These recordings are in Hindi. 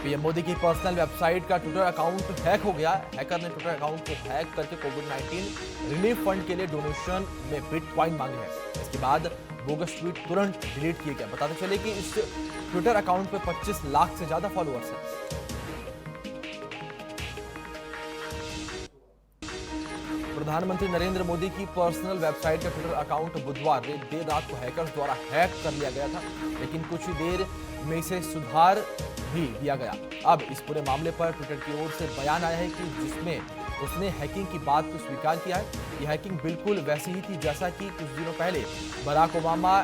पीएम मोदी की पर्सनल वेबसाइट का ट्विटर अकाउंट हैक हो गया। हैकर ने ट्विटर अकाउंट को हैक करके कोविड-19 रिलीफ फंड के लिए डोनेशन में बिटकॉइन मांगे हैं। इसके बाद बोगस ट्वीट तुरंत डिलीट किए गए। बताते चले कि इस ट्विटर अकाउंट पे 25 लाख से ज्यादा फॉलोअर्स हैं। प्रधानमंत्री नरेंद्र मोदी की पर्सनल वेबसाइट का ट्विटर अकाउंट बुधवार देर रात को हैकर्स द्वारा हैक कर लिया गया था, लेकिन कुछ ही देर में इसे सुधार भी दिया गया। अब इस पूरे मामले पर ट्विटर की ओर से बयान आया है कि जिसमें उसने हैकिंग की बात को स्वीकार किया है। यह हैकिंग बिल्कुल वैसी ही थी जैसा कि कुछ दिनों पहले बराक ओबामा,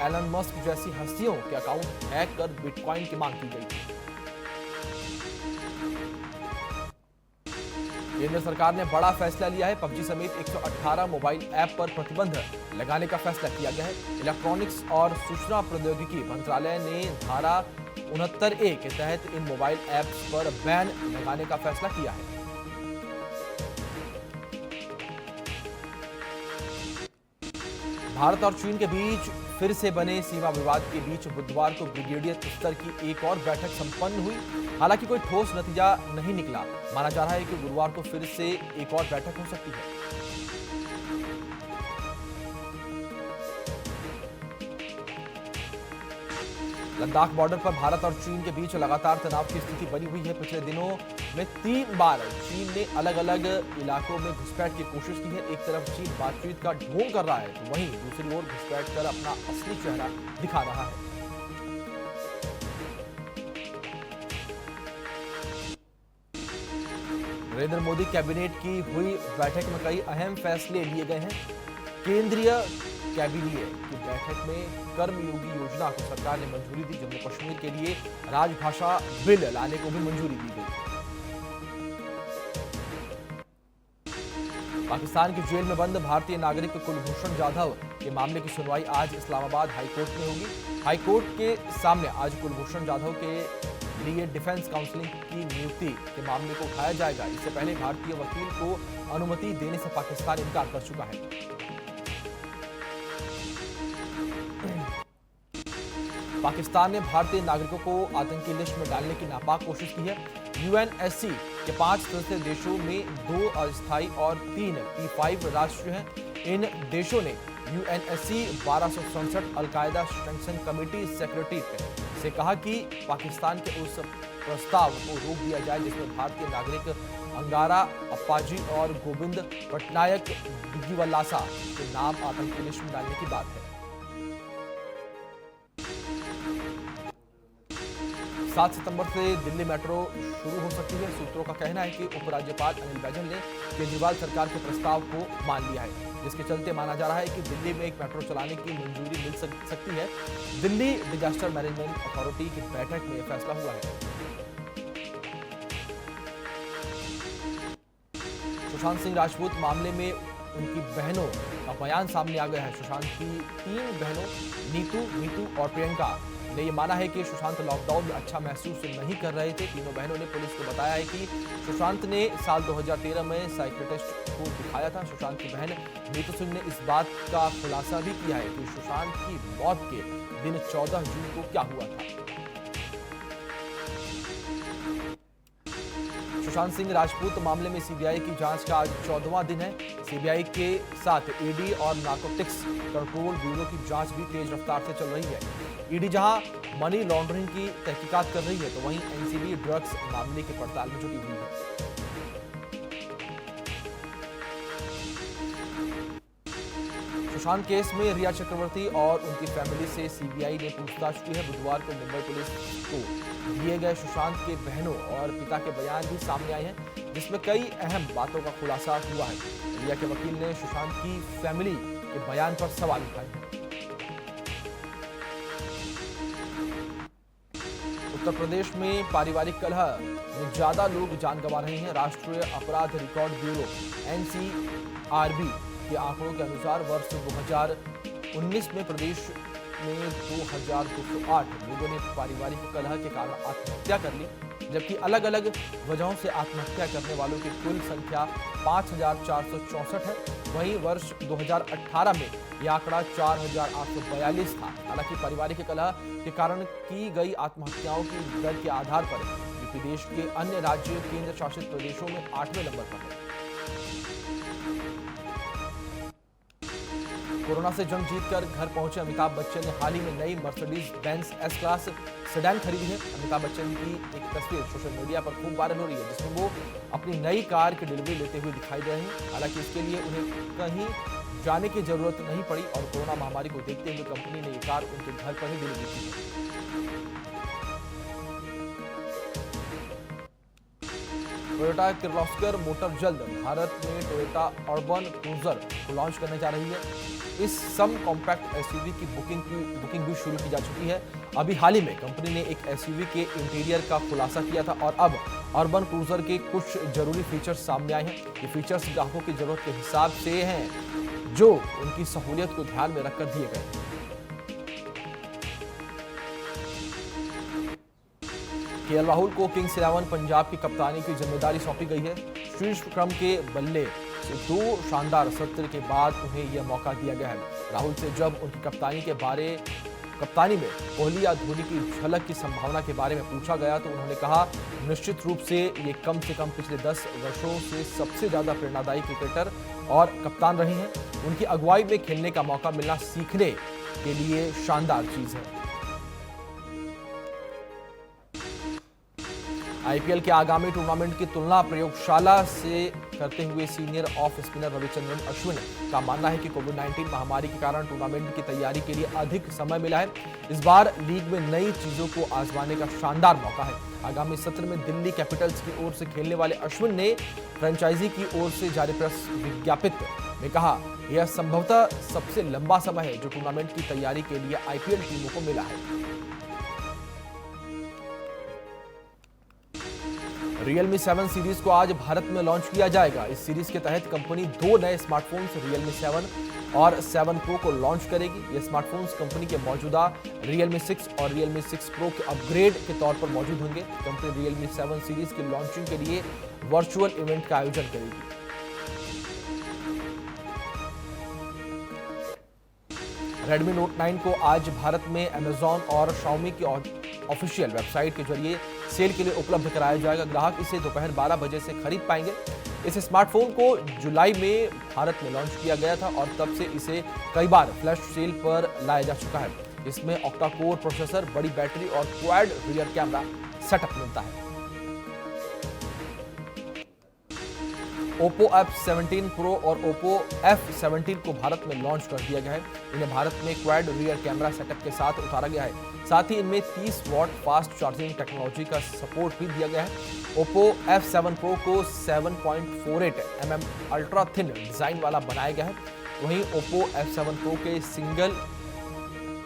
एलन मस्क जैसी हस्तियों के अकाउंट हैक कर बिटकॉइन की मांग की गई थी। केंद्र सरकार ने बड़ा फैसला लिया है। पबजी समेत 118 मोबाइल ऐप पर प्रतिबंध लगाने का फैसला किया गया है। इलेक्ट्रॉनिक्स और सूचना प्रौद्योगिकी मंत्रालय ने धारा 69A के तहत इन मोबाइल ऐप्स पर बैन लगाने का फैसला किया है। भारत और चीन के बीच फिर से बने सीमा विवाद के बीच बुधवार को ब्रिगेडियर स्तर की एक और बैठक संपन्न हुई। हालांकि कोई ठोस नतीजा नहीं निकला। माना जा रहा है कि गुरुवार को फिर से एक और बैठक हो सकती है। लद्दाख बॉर्डर पर भारत और चीन के बीच लगातार तनाव की स्थिति बनी हुई है। पिछले दिनों में 3 बार चीन ने अलग अलग इलाकों में घुसपैठ की कोशिश की है। एक तरफ चीन बातचीत का ढोंग कर रहा है, तो वहीं दूसरी ओर घुसपैठ कर अपना असली चेहरा दिखा रहा है। नरेंद्र मोदी कैबिनेट की हुई बैठक में कई अहम फैसले लिए गए हैं। केंद्रीय कैबिनेट की बैठक में कर्मयोगी योजना को सरकार ने मंजूरी दी। जम्मू कश्मीर के लिए राजभाषा बिल लाने को भी मंजूरी दी गई। पाकिस्तान की जेल में बंद भारतीय नागरिक कुलभूषण जाधव के मामले की सुनवाई आज इस्लामाबाद हाईकोर्ट में होगी। हाईकोर्ट के सामने आज कुलभूषण जाधव के लिए डिफेंस काउंसिलिंग की नियुक्ति के मामले को उठाया जाएगा। इससे पहले भारतीय वकील को अनुमति देने से पाकिस्तान इनकार कर चुका है। पाकिस्तान ने भारतीय नागरिकों को आतंकी लिस्ट में डालने की नापाक कोशिश की है। यूएनएससी के 5 सदस्य देशों में 2 अस्थायी और 3 P5 राष्ट्र हैं। इन देशों ने UNSC 1267 al Qaeda sanction committee secretary से कहा कि पाकिस्तान के उस प्रस्ताव को रोक दिया जाए जिसमें भारतीय नागरिक अंगारा अप्पाजी और गोविंद पटनायक डिग्गीवल्लासा के नाम आतंकी लिस्ट में डालने की बात है। 7 सितंबर से दिल्ली मेट्रो शुरू हो सकती है। सूत्रों का कहना है कि उपराज्यपाल अनिल बैजल ने केजरीवाल सरकार के प्रस्ताव को मान लिया है, जिसके चलते माना जा रहा है कि दिल्ली में एक मेट्रो चलाने की मंजूरी मिल सकती है। दिल्ली डिजास्टर मैनेजमेंट अथॉरिटी की बैठक में यह फैसला हुआ है। सुशांत सिंह राजपूत मामले में उनकी बहनों का बयान सामने आ गया है। सुशांत की 3 बहनों नीतू, मीतू और प्रियंका ने यह माना है कि सुशांत लॉकडाउन में अच्छा महसूस नहीं कर रहे थे। तीनों बहनों ने पुलिस को बताया है कि सुशांत ने साल 2013 में साइकियाट्रिस्ट को दिखाया था। सुशांत की बहन नीतू सिंह ने इस बात का खुलासा भी किया है कि सुशांत की मौत के दिन 14 जून को क्या हुआ था। सुशांत सिंह राजपूत मामले में सीबीआई की जांच का आज 14वां दिन है। सीबीआई के साथ ईडी और नार्कोटिक्स कंट्रोल ब्यूरो की जांच भी तेज रफ्तार से चल रही है। ईडी जहां मनी लॉन्ड्रिंग की तहकीकात कर रही है, तो वहीं एनसीबी ड्रग्स मामले की पड़ताल में जुटी हुई है। सुशांत केस में रिया चक्रवर्ती और उनकी फैमिली से सीबीआई ने पूछताछ की है। बुधवार को मुंबई पुलिस को दिए गए सुशांत के बहनों और पिता के बयान भी सामने आए हैं, जिसमें कई अहम बातों का खुलासा हुआ है। रिया के वकील ने सुशांत की फैमिली के बयान पर सवाल उठाए हैं। उत्तर प्रदेश में पारिवारिक कलह में ज्यादा लोग जान गंवा रहे हैं। राष्ट्रीय अपराध रिकॉर्ड ब्यूरो एनसीआरबी के आंकड़ों के अनुसार वर्ष 2019 में प्रदेश में 2208 लोगों ने पारिवारिक कलह के कारण आत्महत्या कर ली, जबकि अलग अलग वजहों से आत्महत्या करने वालों की कुल संख्या 5464 है। वहीं वर्ष 2018 में यह आंकड़ा 4842 था। हालांकि पारिवारिक कलह के कारण की गई आत्महत्याओं की दर के आधार पर जबकि देश के अन्य राज्य केंद्र शासित प्रदेशों में 8वें नंबर पर है। कोरोना से जंग जीतकर घर पहुंचे अमिताभ बच्चन ने हाल ही में नई Mercedes Benz S class sedan खरीदी है। अमिताभ बच्चन की एक तस्वीर सोशल मीडिया पर खूब वायरल हो रही है, जिसमें वो अपनी नई कार की डिलीवरी लेते हुए दिखाई दे रहे हैं। हालांकि इसके लिए उन्हें कहीं जाने की जरूरत नहीं पड़ी और कोरोना महामारी को देखते हुए कंपनी ने ये कार उनके घर पर ही डिलीवरी की है। टोयोटा किर्लोस्कर मोटर जल्द भारत में टोयोटा अर्बन क्रूजर को लॉन्च करने जा रही है। इस सम कॉम्पैक्ट एसयूवी की बुकिंग भी शुरू की जा चुकी है। अभी हाल ही में कंपनी ने एक एसयूवी के इंटीरियर का खुलासा किया था और अब अर्बन क्रूजर के कुछ जरूरी फीचर्स सामने आए हैं। ये फीचर्स ग्राहकों की जरूरत के हिसाब से हैं, जो उनकी सहूलियत को ध्यान में रखकर दिए गए हैं। केएल राहुल को किंग्स 11 पंजाब की कप्तानी की जिम्मेदारी सौंपी गई है। शीर्ष क्रम के बल्ले से 2 शानदार सत्र के बाद उन्हें यह मौका दिया गया है। राहुल से जब उनकी कप्तानी में कोहली या धोनी की झलक की संभावना के बारे में पूछा गया तो उन्होंने कहा, निश्चित रूप से ये कम से कम पिछले 10 वर्षों से सबसे ज्यादा प्रेरणादायी क्रिकेटर और कप्तान रहे हैं। उनकी अगुवाई में खेलने का मौका मिलना सीखने के लिए शानदार चीज है। आईपीएल के आगामी टूर्नामेंट की तुलना प्रयोगशाला से करते हुए senior off spinner Ravichandran Ashwin का मानना है कि कोविड-19 महामारी के कारण टूर्नामेंट की तैयारी के लिए अधिक समय मिला है। इस बार लीग में नई चीजों को आजमाने का शानदार मौका है। आगामी सत्र में दिल्ली कैपिटल्स की ओर से खेलने वाले अश्विन ने फ्रेंचाइजी की ओर से जारी प्रेस विज्ञप्ति में कहा, यह संभवतः सबसे लंबा समय है जो टूर्नामेंट की तैयारी के लिए आईपीएल टीमों को मिला है। Realme 7 सीरीज को आज भारत में लॉन्च किया जाएगा। इस सीरीज के तहत कंपनी 2 नए स्मार्टफोन्स Realme 7 और 7 Pro को लॉन्च करेगी। ये स्मार्टफोन्स कंपनी के मौजूदा Realme 6 और Realme 6 Pro के अपग्रेड के तौर पर मौजूद होंगे। कंपनी Realme 7 सीरीज की लॉन्चिंग के लिए वर्चुअल इवेंट का आयोजन करेगी। Redmi Note 9 को आज भारत में Amazon और Xiaomi की ऑफिशियल वेबसाइट के जरिए सेल के लिए उपलब्ध कराया जाएगा। ग्राहक इसे दोपहर 12 बजे से खरीद पाएंगे। इस स्मार्टफोन को जुलाई में भारत में लॉन्च किया गया था और तब से इसे कई बार फ्लैश सेल पर लाया जा चुका है। इसमें ऑक्टा कोर प्रोसेसर, बड़ी बैटरी और क्वाड रियर कैमरा सेटअप मिलता है। Oppo F17 Pro और Oppo F17 को भारत में लॉन्च कर दिया गया है। इन्हें भारत में क्वाड रियर कैमरा सेटअप के साथ उतारा गया है। साथ ही इनमें 30 वॉट फास्ट चार्जिंग टेक्नोलॉजी का सपोर्ट भी दिया गया है। Oppo F7 Pro को 7.48 mm अल्ट्रा थिन डिजाइन वाला बनाया गया है। वहीं Oppo F7 Pro के single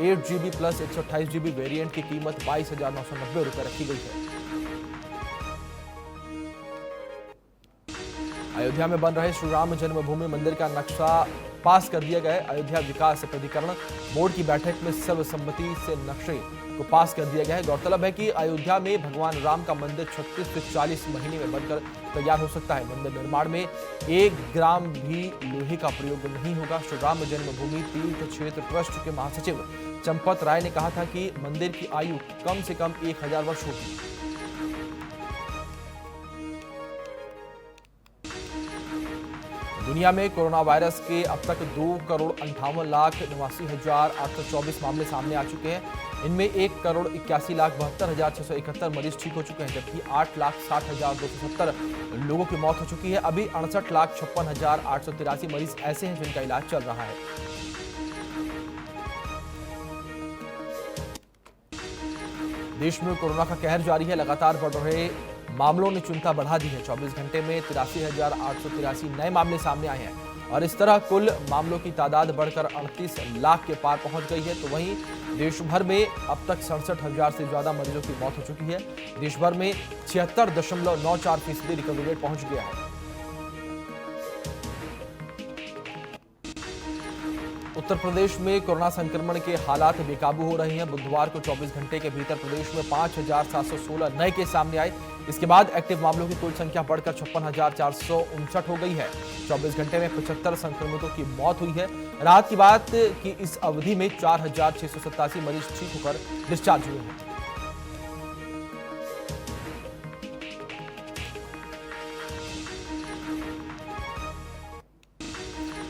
8GB plus 128GB variant की कीमत 22,990 रुपए रखी गई है। अयोध्या में बन रहे श्री राम जन्मभूमि मंदिर का नक्शा पास कर दिया गया है। अयोध्या विकास प्राधिकरण बोर्ड की बैठक में सर्वसम्मति से नक्शे को पास कर दिया गया है। गौरतलब है कि अयोध्या में भगवान राम का मंदिर 36 से 40 महीने में बनकर तैयार हो सकता है। मंदिर निर्माण में 1 ग्राम भी लोहे का प्रयोग नहीं होगा। श्री राम जन्मभूमि तीर्थ क्षेत्र ट्रस्ट के महासचिव चंपत राय ने कहा था कि मंदिर की आयु कम से कम 1000 वर्ष होगी। दुनिया में कोरोना वायरस के अब तक 2,58,89,824 मामले सामने आ चुके हैं। इनमें 1,81,72,671 मरीज ठीक हो चुके हैं, जबकि 8,60,270 लोगों की मौत हो चुकी है। अभी 68,56,883 मरीज ऐसे हैं जिनका इलाज चल रहा है। देश में कोरोना का कहर जारी है। लगातार बढ़ रहे मामलों ने चिंता बढ़ा दी है। 24 घंटे में 83,883 नए मामले सामने आए हैं और इस तरह कुल मामलों की तादाद बढ़कर 38 लाख के पार पहुंच गई है। तो वहीं देश भर में अब तक 67,000 से ज्यादा मरीजों की मौत हो चुकी है। देश भर में 76.94% रिकवरी रेट पहुंच गया है। उत्तर प्रदेश में कोरोना संक्रमण के हालात बेकाबू हो रहे हैं। बुधवार को 24 घंटे के भीतर प्रदेश में 5,716 नए केस सामने आए। इसके बाद एक्टिव मामलों की कुल संख्या बढ़कर 56,459 हो गई है। 24 घंटे में 75 संक्रमितों की मौत हुई है। राहत की बात कि इस अवधि में 4,687 मरीज ठीक होकर डिस्चार्ज हुए हैं।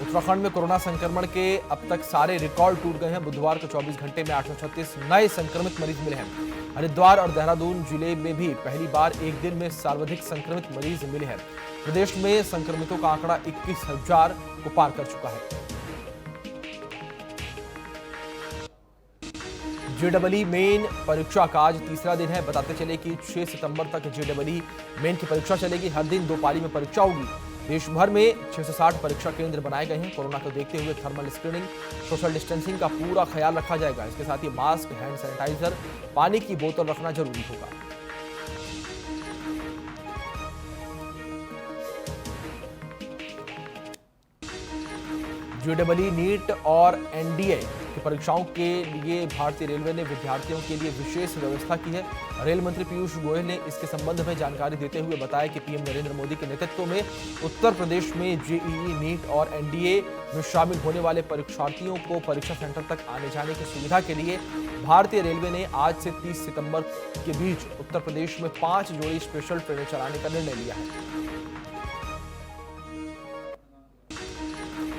उत्तराखंड में कोरोना संक्रमण के अब तक सारे रिकॉर्ड टूट गए हैं। बुधवार को 24 घंटे में 836 नए संक्रमित मरीज मिले हैं। हरिद्वार और देहरादून जिले में भी पहली बार एक दिन में सर्वाधिक संक्रमित मरीज मिले हैं। प्रदेश में संक्रमितों का आंकड़ा 21,000 को पार कर चुका है। जेईई मेन परीक्षा का आज तीसरा दिन है। बताते चले कि 6 सितंबर तक जेईई मेन की परीक्षा चलेगी। हर दिन 2 पाली में परीक्षा होगी। देश भर में 660 परीक्षा केंद्र बनाए गए हैं। कोरोना को देखते हुए थर्मल स्क्रीनिंग, सोशल डिस्टेंसिंग का पूरा ख्याल रखा जाएगा। इसके साथ ही मास्क, हैंड सैनिटाइजर, पानी की बोतल रखना जरूरी होगा। जेईई, नीट और एनडीए की परीक्षाओं के लिए भारतीय रेलवे ने विद्यार्थियों के लिए विशेष व्यवस्था की है। रेल मंत्री पीयूष गोयल ने इसके संबंध में जानकारी देते हुए बताया कि पीएम नरेंद्र मोदी के नेतृत्व में उत्तर प्रदेश में जेईई, नीट और एनडीए में शामिल होने वाले परीक्षार्थियों को परीक्षा सेंटर तक आने जाने की सुविधा के लिए भारतीय रेलवे ने आज से 30 सितंबर के बीच उत्तर प्रदेश में 5 जोड़ी स्पेशल ट्रेनें चलाने का निर्णय लिया है।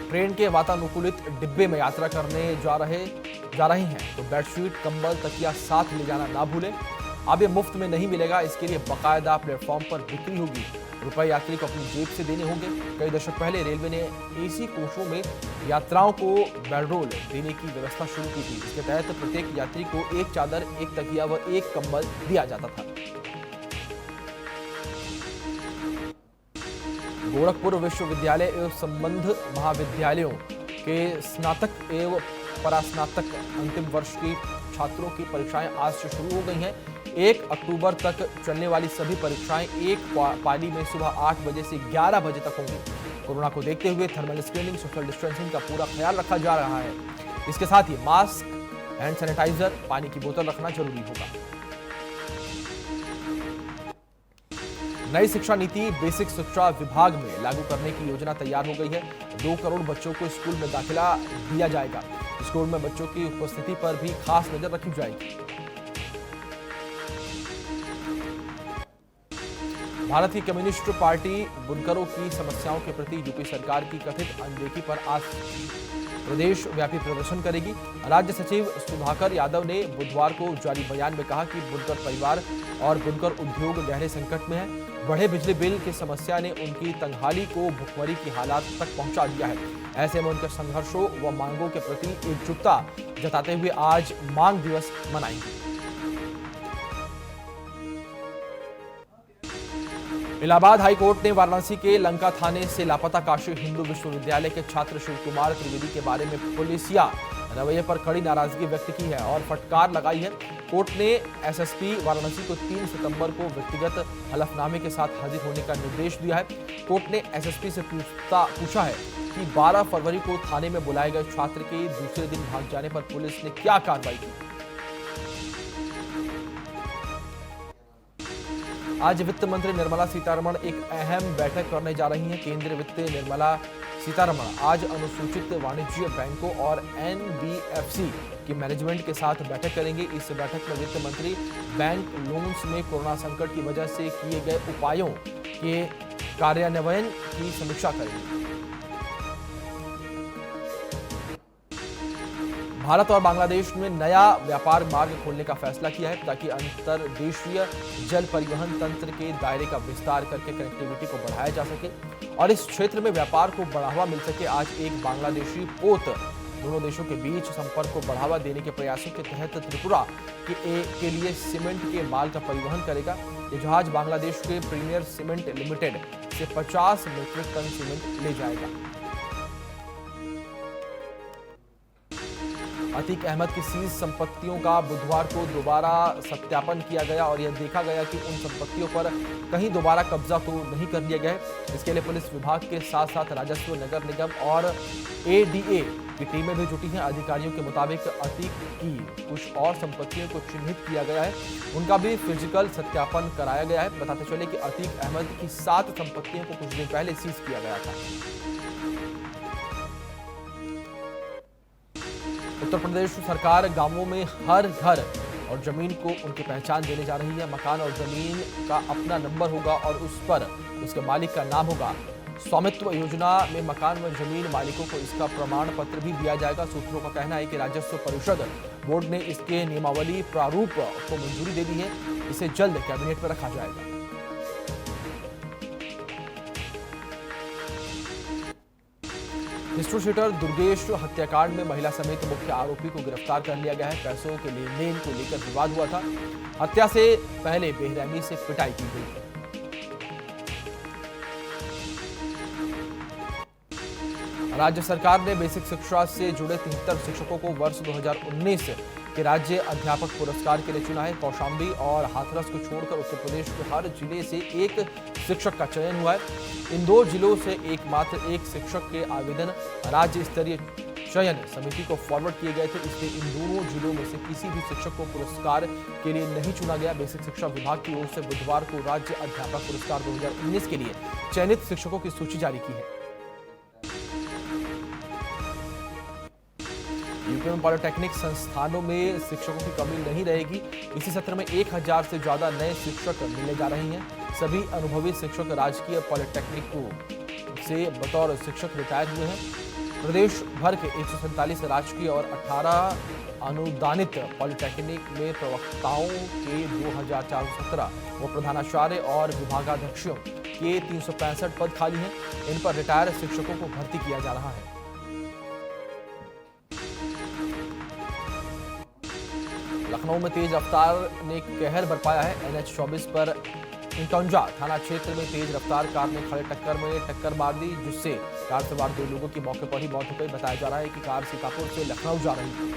ट्रेन के वातानुकूलित डिब्बे में यात्रा करने जा रही हैं तो बेडशीट, कंबल, तकिया साथ ले जाना ना भूलें। अब ये मुफ्त में नहीं मिलेगा, इसके लिए बकायदा प्लेटफॉर्म पर बिक्री होगी। रुपए यात्री को अपनी जेब से देने होंगे। कई दशक पहले रेलवे ने एसी कोचों में यात्राओं को बेडरोल देने की व्यवस्था शुरू की थी। इसके तहत प्रत्येक यात्री को एक चादर, एक तकिया व एक कंबल दिया जाता था। गोरखपुर विश्वविद्यालय एवं संबद्ध महाविद्यालयों के स्नातक एवं परास्नातक अंतिम वर्ष की छात्रों की परीक्षाएं आज से शुरू हो गई हैं। 1 अक्टूबर तक चलने वाली सभी परीक्षाएं एक पाली में सुबह 8 बजे से 11 बजे तक होंगी। कोरोना को देखते हुए थर्मल स्क्रीनिंग, सोशल डिस्टेंसिंग का पूरा ख्याल रखा जा रहा है। इसके साथ ही मास्क, हैंड सैनिटाइजर, पानी की बोतल रखना जरूरी होगा। नई शिक्षा नीति बेसिक शिक्षा विभाग में लागू करने की योजना तैयार हो गई है। 2 करोड़ बच्चों को स्कूल में दाखिला दिया जाएगा। स्कूल में बच्चों की उपस्थिति पर भी खास नजर रखी जाएगी। भारतीय कम्युनिस्ट पार्टी बुनकरों की समस्याओं के प्रति यूपी सरकार की कथित अनदेखी पर आज प्रदेश व्यापी प्रदर्शन करेगी। राज्य सचिव सुधाकर यादव ने बुधवार को जारी बयान में कहा कि बुनकर परिवार और बुनकर उद्योग गहरे संकट में है। बढ़े बिजली बिल की समस्या ने उनकी तंगहाली को भुखमरी की हालात तक पहुंचा दिया है। ऐसे में उनके संघर्षों व मांगों के प्रति एकजुटता जताते हुए आज मांग दिवस मनाएंगे। इलाहाबाद हाईकोर्ट ने वाराणसी के लंका थाने से लापता काशी हिंदू विश्वविद्यालय के छात्र शिव कुमार त्रिवेदी के बारे में पुलिसिया रवैये पर कड़ी नाराजगी व्यक्त की है और फटकार लगाई है। कोर्ट ने एसएसपी वाराणसी को 3 सितंबर को व्यक्तिगत हलफनामे के साथ हाजिर होने का निर्देश दिया है। कोर्ट ने एसएसपी से पूछा है कि 12 फरवरी को थाने में बुलाए गए छात्र के दूसरे दिन भाग जाने पर पुलिस ने क्या कार्रवाई की। आज वित्त मंत्री निर्मला सीतारमण एक अहम बैठक करने जा रही हैं। केंद्रीय वित्त निर्मला सीतारमण आज अनुसूचित वाणिज्य बैंकों और एनबीएफसी की मैनेजमेंट के साथ बैठक करेंगे। इस बैठक में वित्त मंत्री बैंक लोन्स में कोरोना संकट की वजह से किए गए उपायों के कार्यान्वयन की समीक्षा करेंगे। भारत और बांग्लादेश में नया व्यापार मार्ग खोलने का फैसला किया है ताकि अंतर्देशीय जल परिवहन तंत्र के दायरे का विस्तार करके कनेक्टिविटी को बढ़ाया जा सके और इस क्षेत्र में व्यापार को बढ़ावा मिल सके। आज एक बांग्लादेशी पोत दोनों देशों के बीच संपर्क को बढ़ावा देने के प्रयासों के तहत त्रिपुरा के लिए सीमेंट के माल का परिवहन करेगा। ये जहाज बांग्लादेश के प्रीमियर सीमेंट लिमिटेड से 50 मीट्रिक टन सीमेंट ले जाएगा। अतीक अहमद की सीज संपत्तियों का बुधवार को दोबारा सत्यापन किया गया और यह देखा गया कि उन संपत्तियों पर कहीं दोबारा कब्जा तो नहीं कर लिया गया है। इसके लिए पुलिस विभाग के साथ साथ राजस्व, नगर निगम और एडीए की टीमें भी जुटी हैं। अधिकारियों के मुताबिक अतीक की कुछ और संपत्तियों को चिन्हित किया गया है, उनका भी फिजिकल सत्यापन कराया गया है। बताते चले कि अतीक अहमद की 7 संपत्तियों को कुछ दिन पहले सीज किया गया था। उत्तर प्रदेश सरकार गांवों में हर घर और जमीन को उनकी पहचान देने जा रही है। मकान और जमीन का अपना नंबर होगा और उस पर उसके मालिक का नाम होगा। स्वामित्व योजना में मकान व जमीन मालिकों को इसका प्रमाण पत्र भी दिया जाएगा। सूत्रों का कहना है कि राजस्व परिषद बोर्ड ने इसके नियमावली प्रारूप को मंजूरी दे दी है। इसे जल्द कैबिनेट पर रखा जाएगा। हिस्ट्री शीटर दुर्गेश हत्याकांड में महिला समेत मुख्य आरोपी को गिरफ्तार कर लिया गया है। पैसों के लेन देन को लेकर विवाद हुआ था। हत्या से पहले बेरहमी से पिटाई की गई। राज्य सरकार ने बेसिक शिक्षा से जुड़े 73 शिक्षकों को वर्ष 2019 के राज्य अध्यापक पुरस्कार के लिए चुना है। कौशाम्बी और हाथरस को छोड़कर उत्तर प्रदेश के हर जिले से एक शिक्षक का चयन हुआ है। इन 2 जिलों से एकमात्र एक शिक्षक के आवेदन राज्य स्तरीय चयन समिति को फॉरवर्ड किए गए थे। इसलिए इन दोनों जिलों में से किसी भी शिक्षक को पुरस्कार के लिए नहीं चुना गया। बेसिक शिक्षा विभाग की ओर से बुधवार को राज्य अध्यापक पुरस्कार 2019 के लिए चयनित शिक्षकों की सूची जारी की है। यूपी में पॉलिटेक्निक संस्थानों में शिक्षकों की कमी नहीं रहेगी। इसी सत्र में 1000 से ज्यादा नए शिक्षक मिलने जा रहे हैं। सभी अनुभवी शिक्षक राजकीय पॉलिटेक्निक से बतौर शिक्षक रिटायर हुए हैं। प्रदेश भर के 147 राजकीय और 18 अनुदानित पॉलिटेक्निक में प्रवक्ताओं के 2417 व प्रधानाचार्य और विभागाध्यक्षों के 365 पद खाली हैं। इन पर रिटायर शिक्षकों को भर्ती किया जा रहा है। लखनऊ में तेज रफ्तार ने कहर बरपाया है। NH-24 पर इंटौंजा थाना क्षेत्र में तेज रफ्तार कार ने खड़े टक्कर मार दी, जिससे कार सवार 2 लोगों की मौके पर ही मौत हो गई। बताया जा रहा है कि कार सीतापुर से लखनऊ जा रही थी।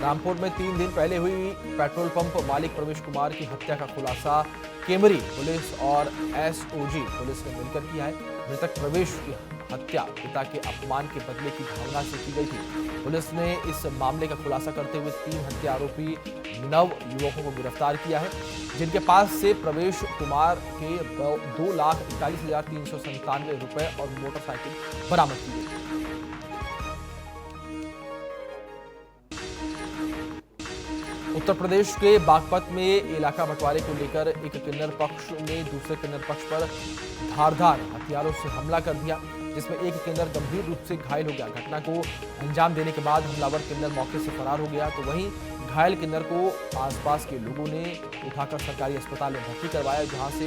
रामपुर में 3 दिन पहले हुई पेट्रोल पंप मालिक प्रवेश कुमार की हत्या का खुलासा केमरी पुलिस और SOG पुलिस ने मिलकर किया है। मृतक प्रवेश की हत्या पिता के अपमान के बदले की भावना से की गई थी। पुलिस ने इस मामले का खुलासा करते हुए 3 हत्या आरोपी 9 युवकों को गिरफ्तार किया है, जिनके पास से प्रवेश कुमार के 2,41,397 रुपए और मोटरसाइकिल बरामद की गई। उत्तर प्रदेश के बागपत में इलाका बंटवारे को लेकर एक किन्नर पक्ष ने दूसरे किन्नर पक्ष पर धारदार हथियारों से हमला कर दिया, जिसमें एक किन्नर गंभीर रूप से घायल हो गया। घटना को अंजाम देने के बाद हमलावर किन्नर मौके से फरार हो गया, तो वहीं घायल किन्नर को आसपास के लोगों ने उठाकर सरकारी अस्पताल में भर्ती करवाया, जहां से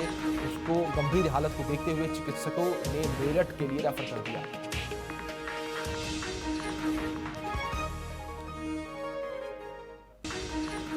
उसको गंभीर हालत को देखते हुए चिकित्सकों ने मेरठ के लिए रेफर कर दिया।